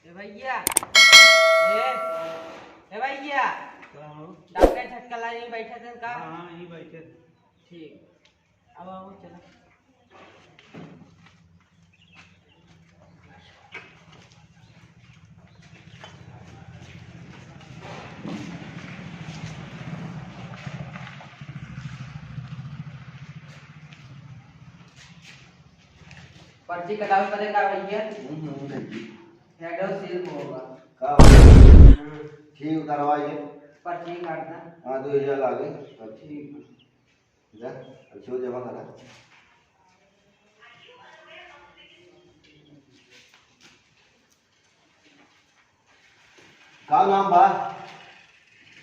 भैया ए भैया डॉक्टर झटका ला यहीं बैठे थे का? हाँ यहीं बैठे। ठीक अब आओ चलो। पर्ची कटावे पड़ेगा भैया। हेडो सिर्फ होगा ठीक उतरवाइए। पर्ची काटना। हाँ 2000 आगे ठीक जा अच्छी जमा करा। का नाम बा?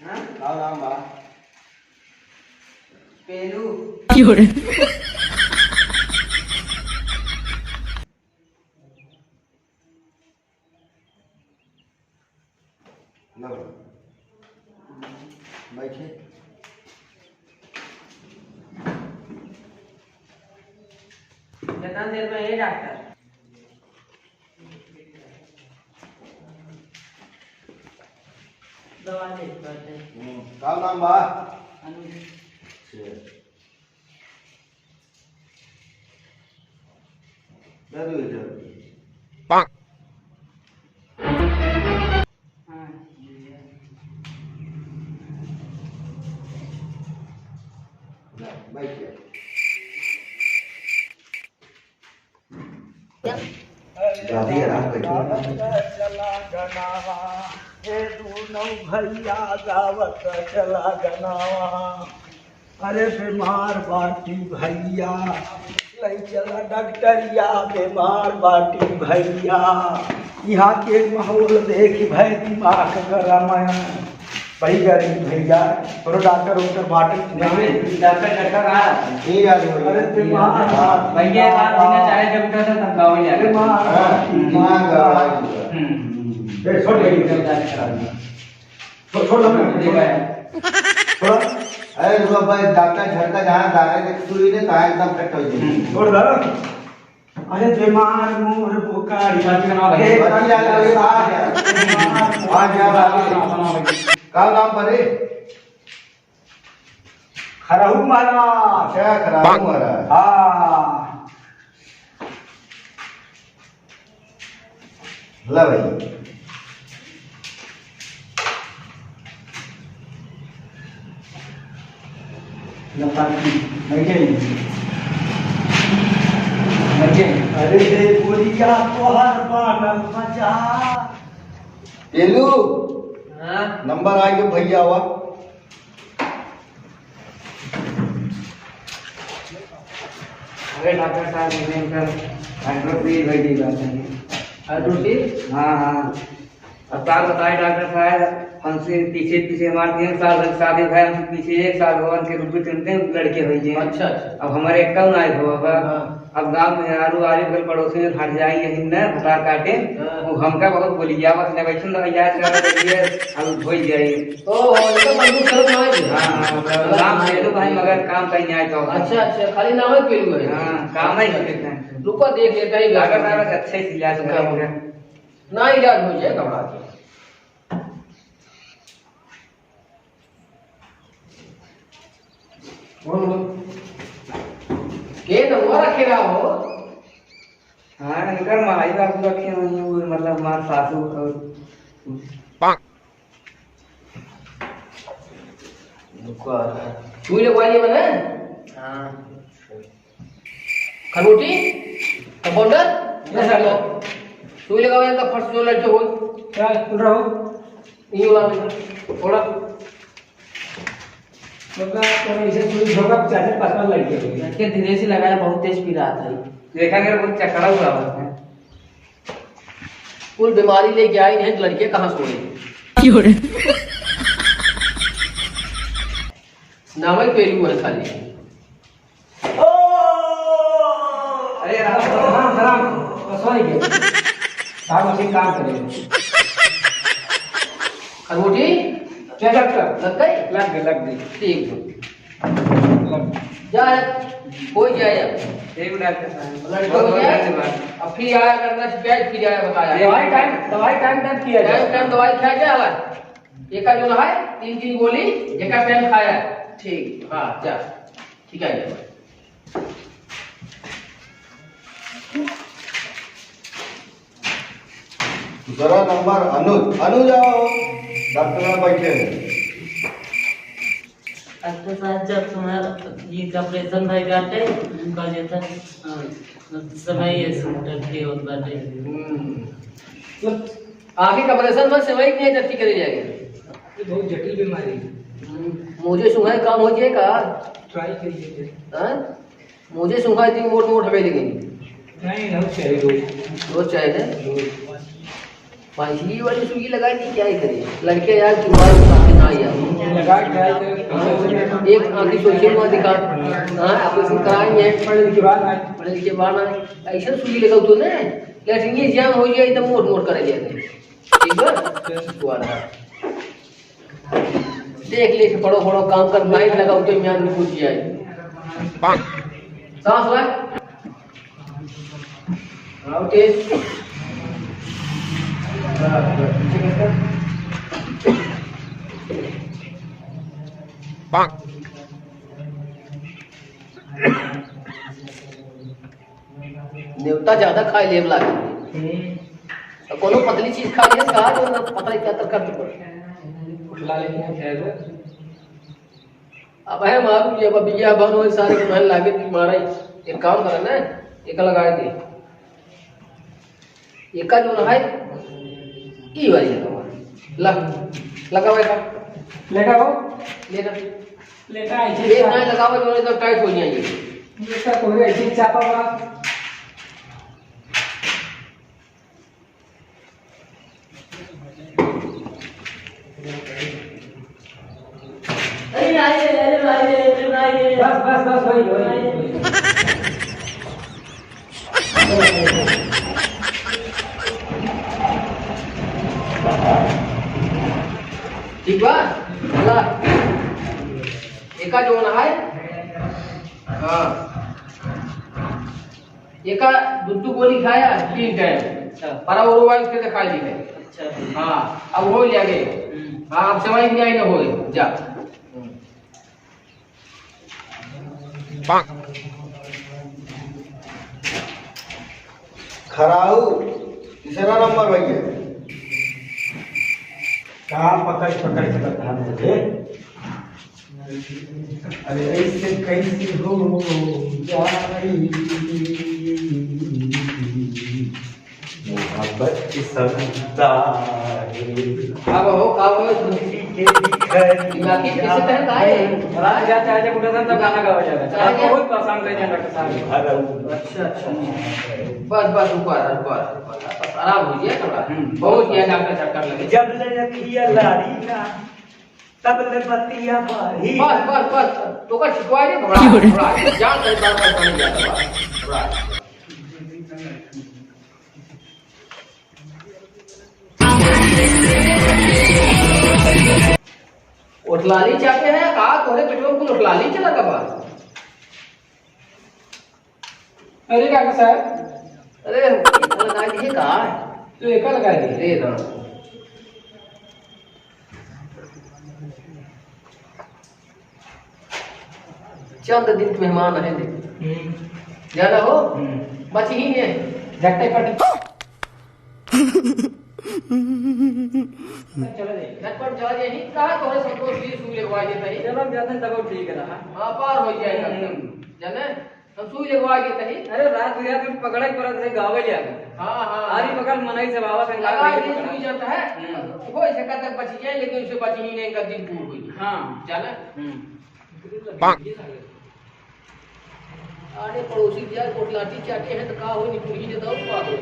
हाँ का नाम बा? पेरू लो बैठे। कितना देर में है डॉक्टर? दवा दे देते हैं। का नाम बा? दे 2000। हाँ बैठिए। दादी आराम बैठो। चला गनावा हे दोनों भैया गावत चला गनावा। अरे बीमार बाटी भैया ले चला डॉक्टरिया। बीमार बाटी भैया यहाँ के माहौल देख भाई दिमाग गरम है। भाई गरीब भैया और डॉक्टर उधर बाटे डॉक्टर आ ठीक है जी। अरे बीमार भैया बात देना चाहे जब तक तब गाँव में जाकर छोड़ अरे रुको भाई डॉक्टर झटका जहाँ डायरेक्ट सुई ने कहा एकदम फिट हो जाए। छोड़ दो। अरे बीमार मोर बुखारी का नाम परे? खराहू महाराज। अच्छा खराब महाराज। हाँ ला भाई अरे दे बोलिया तोहर बानल मजा। तेलू हाँ नंबर आ गया भैया हुआ। अरे डॉक्टर साहब हाइड्रोक्लोरिक भेज दी बात है। हाइड्रोक्लोरिक? हाँ हाँ। अब क्या बताए डॉक्टर साहब, हमसे पीछे पीछे हमारे 3 साल तक शादी भाई, हमसे पीछे 1 साल भगवान के रूप में लड़के हुए हैं। अच्छा अच्छा। अब हमारे एक कौन आए हो अब गांव में आरू आरे बगल पड़ोसी में हट जाए यही न भटार काटे वो हमका बहुत बोली जा बस ने बैठन लग जाए अब हो जाए। ओ ये तो मजबूत शर्त ना है। हां नाम पेलू भाई मगर काम कहीं आए तो। अच्छा अच्छा खाली नाम है पेलू है। हां काम ही करते हैं। रुको देख लेता है डॉक्टर साहब अच्छे से इलाज करेंगे ना इलाज हो जाए घबरा के। के नंबर रखेगा हो? हां इनकर माई बाबू रखे हुए हैं वो मतलब हमारे सासू और सुई लगवाइए मैंने। हां खरोटी कंपाउंडर ये सब लो सुई लगावे तो फर्स्ट जो लड़के हो क्या बोल रहा हो? ये वाला थोड़ा ऐसे पूरी धोखा 50-55 लड़के हो गए। के धीरे से लगाया बहुत तेज पी रहा था देखा गया बहुत चकड़ा हुआ है। कुल बीमारी लेके आई नहीं तो लड़के कहाँ सोए? नाम है पेलू है खाली। अरे आराम सॉरी के साहब मशीन काम करेंगे। खरोटी क्या डॉक्टर लग गई? लग गई ठीक है। जा कोई जाए ठीक डॉक्टर साहब लड़का हो बहुत जाए धन्यवाद। अब फिर आया करना शिकायत फिर आया बताया दवाई टाइम किया जाए टाइम दवाई खाया क्या हाल एक का जो है 3 गोली एक का टाइम खाया ठीक हाँ जा ठीक है दूसरा नंबर अनुज अनुज आओ डॉक्टर साहब बैठे हैं। डॉक्टर साहब जब तुम्हारा ये ऑपरेशन भाई बाटे उनका जेता समय ये सेंटर के होत बाटे आगे का ऑपरेशन में समय नहीं टट्टी करे जाएगा बहुत जटिल बीमारी मुझे सुंघाई काम हो जाएगा ट्राई करिए हाँ मुझे सुंघाई थी मोट मोट हवे लगी नहीं नहीं चाहिए रोज चाहिए ना पांचवी वाली सुई लगाई थी क्या ही करिए लड़के यार तुम्हारे सामने ना यार लगा ट्राई करें एक आंखी सोशल में दिखा हाँ ऑपरेशन कराएंगे पढ़ने के बाद पढ़ने के बाद ऐसा सुई लगाओ तो ना लेकिन ये जाम हो जाए तो मोट मोट करे जाएंगे ठीक है तुम्हारा देख ले पढ़ो पढ़ो काम कर नाइट लगाओ तो म्यान में पूछ जाए सांस ले आओ तेज न्यूता ज्यादा खाई लेब लागे तो कोनो पतली चीज खा लिया कहा तो ना पता क्या तो कर दो उठला लेके खेल अब है मालूम ये अब बिया बन हो सारे के महल लागे कि मारा एक काम करे ना एक लगाए थे एक का जो है ई वाली लगाओ का लेगा वो लेना लेगा एक ना लगाओ जो तो टाइट हो जाएंगे इसका कोई ऐसी चापा हुआ अरे बस वही ठीक बा अल्लाह एका जो है हाँ एका दुद्दू गोली खाया 3 टाइम पर वो वाइफ के खा ली है अच्छा हाँ अब हो लिया गए हाँ अब सवाई नहीं आई ना हो जा खराऊ तीसरा नंबर भैया कहाँ पकड़ के बता मुझे अरे ऐसे कैसे हो जाई मोहब्बत की संता अब हो दिमागी कैसे तहत आए रात जा चाहे जब उठा था गाना गावा जाता है बहुत पसंद है डॉक्टर साहब अच्छा बस रुको बस आराम हो गया थोड़ा बहुत किया डॉक्टर चक्कर लगे जब ले रखिया लारी ना तब ले बतिया बारी बस तो का छिटवा दे थोड़ा जान कर बार पानी जाता बस उठलाली चाहते हैं कहा तोरे पेट्रोल को उठलाली चला का पास अरे डॉक्टर साहब अरे लगा दिए कहा तो एक लगा दिए दे दो चंद दिन मेहमान है जाना हो बच ही नहीं झट्टे पट झटपट चला जाए ही कहा तोरे संतोष भी सुई लगवा देता है चलो जाते हैं तब ठीक है ना हाँ पार हो जाएगा जाने हम सुई लगवा देता है अरे रात बिरात में पकड़ा ही पड़ा से गावे ले हाँ आरी पकड़ मनाई से बाबा से लगा के सुई जाता है हो सका तक बच जाए लेकिन उसे बच ही नहीं का दिन पूर्ण हुई हाँ जाना अरे पड़ोसी दिया कोटलाटी चाटे हैं तो का हो नहीं पूरी देता हूँ का हो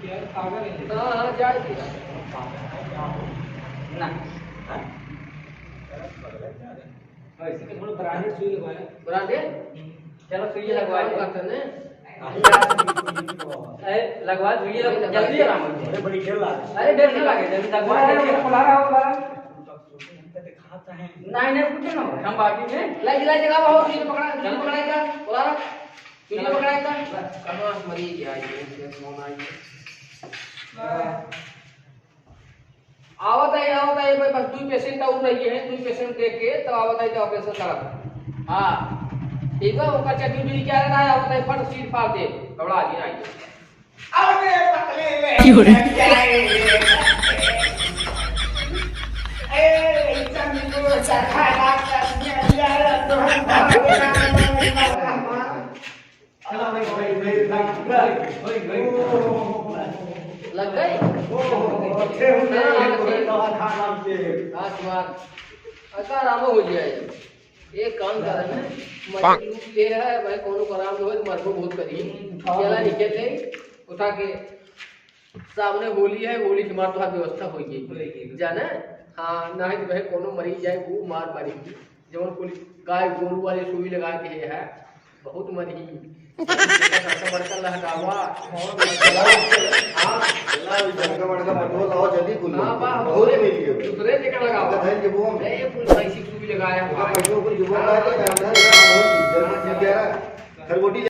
यार पागल है हाँ जाए दिया ना ऐसे के थोड़ा ब्रांडेड सुई लगवाए ब्रांडेड चलो सुई लगवा करते हैं अरे लगवा सुई जल्दी आराम हो बड़ी खेल आ अरे डर नहीं लगे जल्दी लगवा बुला रहा हो तो दिखाता है नहीं नहीं कुछ ना हो, हम बाकी में लाई लाई जगह हो चीज पकड़ाएगा बोला ना चीज पकड़ाएगा कहां मरीज आई है फोन आई आवत है भाई बस 2 पेशेंट और रही है 2 पेशेंट देख के तो आवत है तो ऑपरेशन करा हां ठीक है ओका चटनी भी क्या रहा है आवत है फट सीट फाड़ दे घबरा जी आई अरे पतले में लग गई अच्छा आराम हो जाए एक काम कर रहे हैं मजबूत ले रहा है भाई कोनो को आराम हो तो मरबो बहुत करी चला निकल ले उठा के सामने होली है होली के मार तो व्यवस्था हो गई जाना हाँ ना है तो भाई कोनो मरीज जाए वो मार मारेगी जब पुलिस गाय गोरू वाले सुई लगा के है बहुत मरी बड़का लहकावा दूसरे जगह लगाओ ये पुलिस ऐसी सुई लगाया खरगोटी